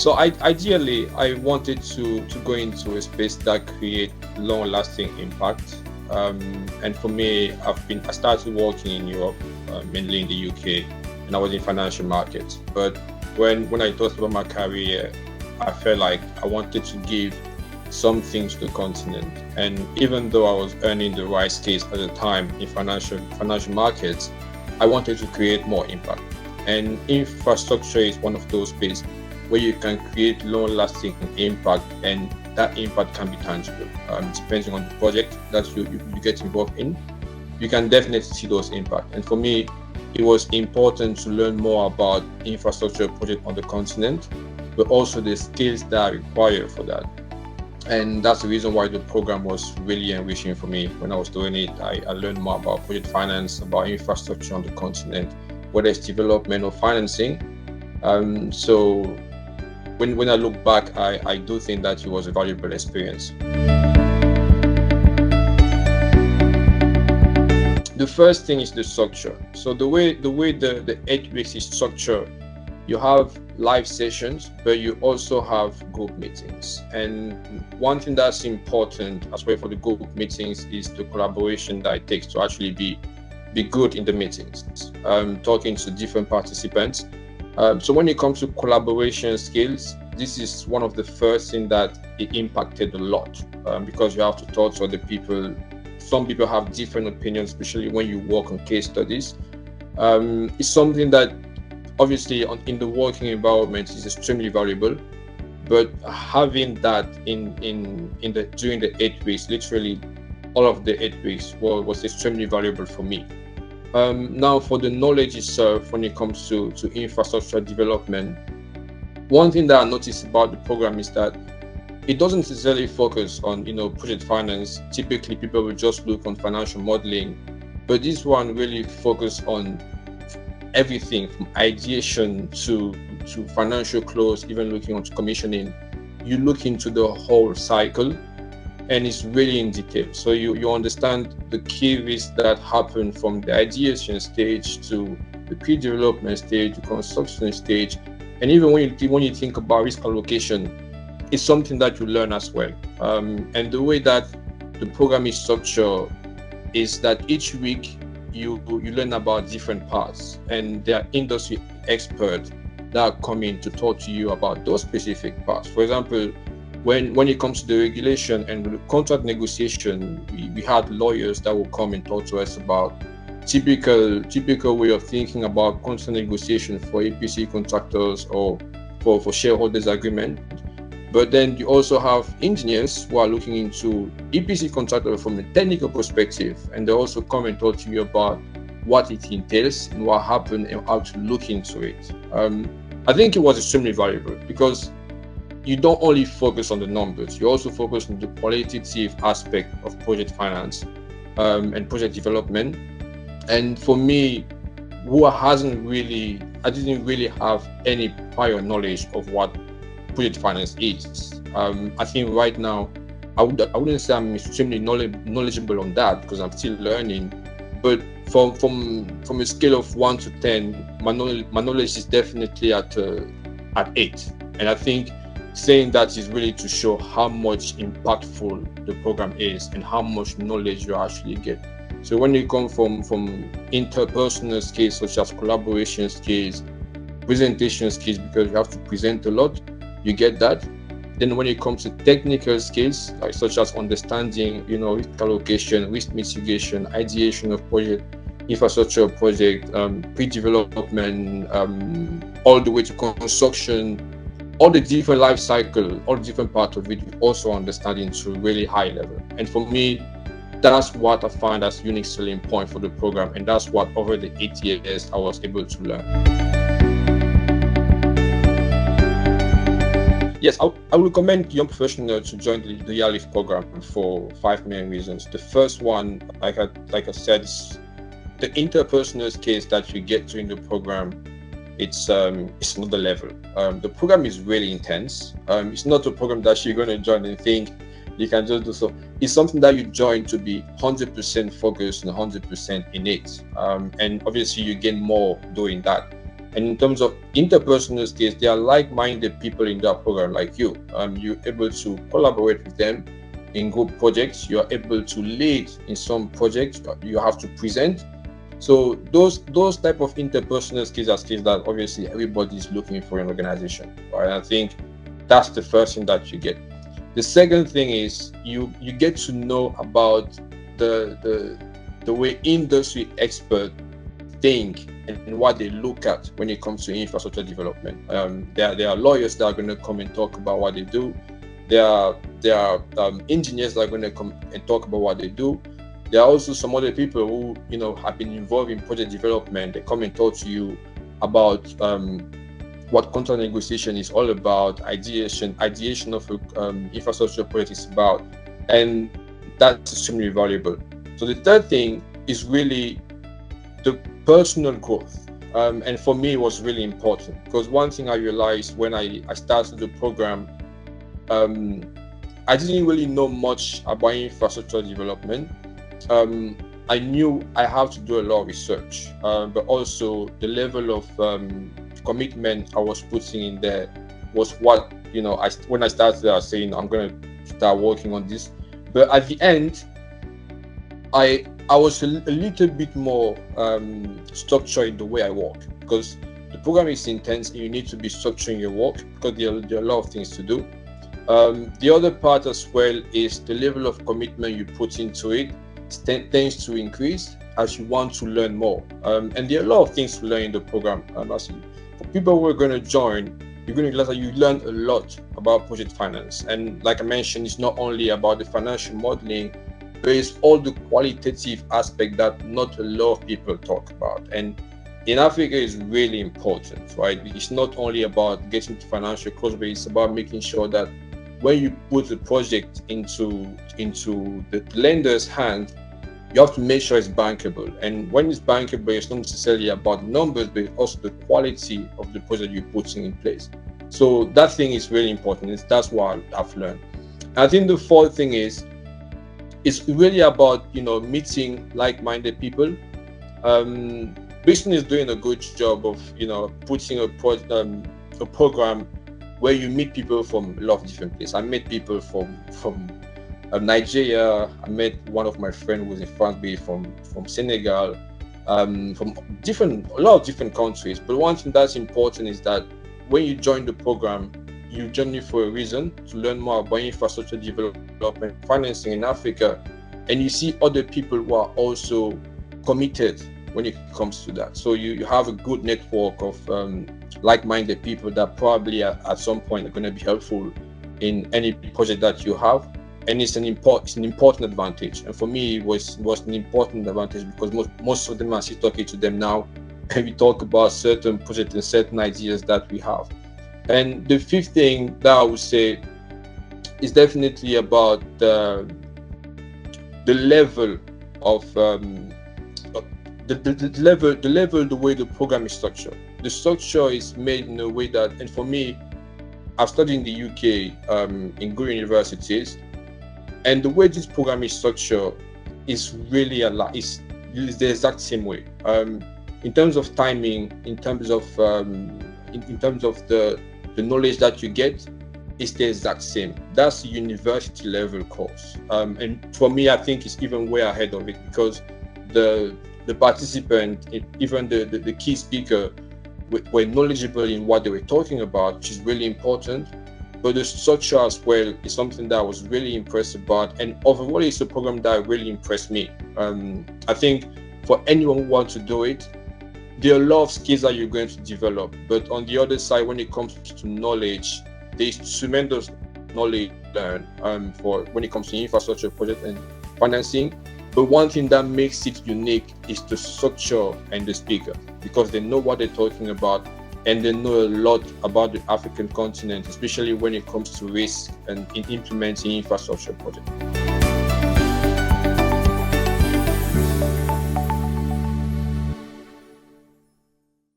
So ideally, I wanted to go into a space that create long-lasting impact. And for me, I started working in Europe, mainly in the UK, and I was in financial markets. But when I thought about my career, I felt like I wanted to give something to the continent. And even though I was earning the right skills at the time in financial markets, I wanted to create more impact. And infrastructure is one of those spaces where you can create long-lasting impact, and that impact can be tangible. Depending on the project that you get involved in, you can definitely see those impacts. And for me, it was important to learn more about infrastructure project on the continent, but also the skills that are required for that. And that's the reason why the program was really enriching for me. When I was doing it, I learned more about project finance, about infrastructure on the continent, whether it's development or financing. So when I look back, I do think that it was a valuable experience. The first thing is the structure. So the way the 8 weeks is structured, you have live sessions, but you also have group meetings. And one thing that's important as well for the group meetings is the collaboration that it takes to actually be good in the meetings, talking to different participants. So when it comes to collaboration skills, this is one of the first things that it impacted a lot, because you have to talk to other people. Some people have different opinions, especially when you work on case studies. It's something that obviously in the working environment is extremely valuable, but having that during the 8 weeks, literally all of the 8 weeks was extremely valuable for me. Now for the knowledge itself, when it comes to infrastructure development, one thing that I noticed about the program is that it doesn't necessarily focus on project finance. Typically people will just look on financial modeling, but this one really focused on everything from ideation to financial close, even looking into commissioning. You look into the whole cycle, and it's really in detail. So you understand the key risks that happen from the ideation stage to the pre-development stage, the construction stage, and even when you think about risk allocation, it's something that you learn as well. And the way that the program is structured is that each week you learn about different parts, and there are industry experts that are coming to talk to you about those specific parts. For example, when it comes to the regulation and the contract negotiation, we had lawyers that will come and talk to us about typical way of thinking about contract negotiation for EPC contractors or for shareholders agreement. But then you also have engineers who are looking into EPC contractors from a technical perspective, and they also come and talk to you about what it entails and what happened and how to look into it. I think it was extremely valuable because you don't only focus on the numbers, you also focus on the qualitative aspect of project finance and project development. And for me, I didn't really have any prior knowledge of what project finance is. I think right now, I wouldn't say I'm extremely knowledgeable on that because I'm still learning. But from a scale of 1 to 10, my knowledge is definitely at 8. And I think saying that is really to show how much impactful the program is and how much knowledge you actually get. So when you come from interpersonal skills such as collaboration skills, presentation skills, because you have to present a lot, you get that. Then when it comes to technical skills, like such as understanding, risk allocation, risk mitigation, ideation of project, infrastructure project, pre-development, all the way to construction, all the different life cycle, all the different parts of it, you also understanding to really high level. And for me, that's what I find as unique selling point for the program, and that's what over the 8 years I was able to learn. Yes, I would recommend young professionals to join the YALIF program for 5 main reasons. The first one, like I said, is the interpersonal skills that you get during the program. It's another level. The program is really intense. It's not a program that you're going to join and think you can just do so. It's something that you join to be 100% focused and 100% in it. And obviously you gain more doing that. And in terms of interpersonal skills, they are like-minded people in that program like you. You're able to collaborate with them in group projects. You are able to lead in some projects. You have to present. So those type of interpersonal skills are skills that obviously everybody is looking for in an organization. Right? I think that's the first thing that you get. The second thing is you get to know about the way industry experts think and what they look at when it comes to infrastructure development. There are lawyers that are going to come and talk about what they do. There are engineers that are going to come and talk about what they do. There are also some other people who have been involved in project development. They come and talk to you about what contract negotiation is all about, ideation of infrastructure project is about, and that's extremely valuable. So the third thing is really the personal growth, and for me it was really important, because one thing I realized when I started the program, I didn't really know much about infrastructure development. I knew I have to do a lot of research, but also the level of commitment I was putting in there was what when I started, I was saying I'm going to start working on this. But at the end, I was a little bit more structured in the way I work, because the program is intense and you need to be structuring your work because there are a lot of things to do. The other part as well is the level of commitment you put into it tends to increase as you want to learn more. And there are a lot of things to learn in the program. For people who are going to join, you're going to realize that you learn a lot about project finance. And like I mentioned, it's not only about the financial modeling, but it's all the qualitative aspect that not a lot of people talk about. And in Africa, it's really important, right? It's not only about getting to financial close, but it's about making sure that when you put the project into the lender's hand, you have to make sure it's bankable. And when it's bankable, it's not necessarily about numbers, but also the quality of the project you're putting in place. So that thing is really important. That's what I've learned. I think the fourth thing is, it's really about meeting like-minded people. Bristol is doing a good job of putting a program where you meet people from a lot of different places. I met people from Nigeria. I met one of my friends who was in France, from Senegal, from a lot of different countries. But one thing that's important is that when you join the program, you join it for a reason, to learn more about infrastructure development, financing in Africa, and you see other people who are also committed when it comes to that. So you have a good network of like-minded people that probably at some point are going to be helpful in any project that you have, and it's an important advantage. And for me, it was an important advantage because most of them are still talking to them now, and we talk about certain projects and certain ideas that we have. And the fifth thing that I would say is definitely about the level of the way the program is structured. The structure is made in a way that, and for me, I've studied in the UK in good universities, and the way this program is structured is really is the exact same way. In terms of timing, in terms of the knowledge that you get, it's the exact same. That's a university level course, and for me, I think it's even way ahead of it, because the participant, even the key speaker, were knowledgeable in what they were talking about, which is really important. But the structure as well is something that I was really impressed about, and overall it's a program that really impressed me. I think for anyone who wants to do it, there are a lot of skills that you're going to develop, but on the other side, when it comes to knowledge, there's tremendous knowledge to learn for when it comes to infrastructure project and financing. But one thing that makes it unique is the structure and the speaker, because they know what they're talking about and they know a lot about the African continent, especially when it comes to risk and in implementing infrastructure projects.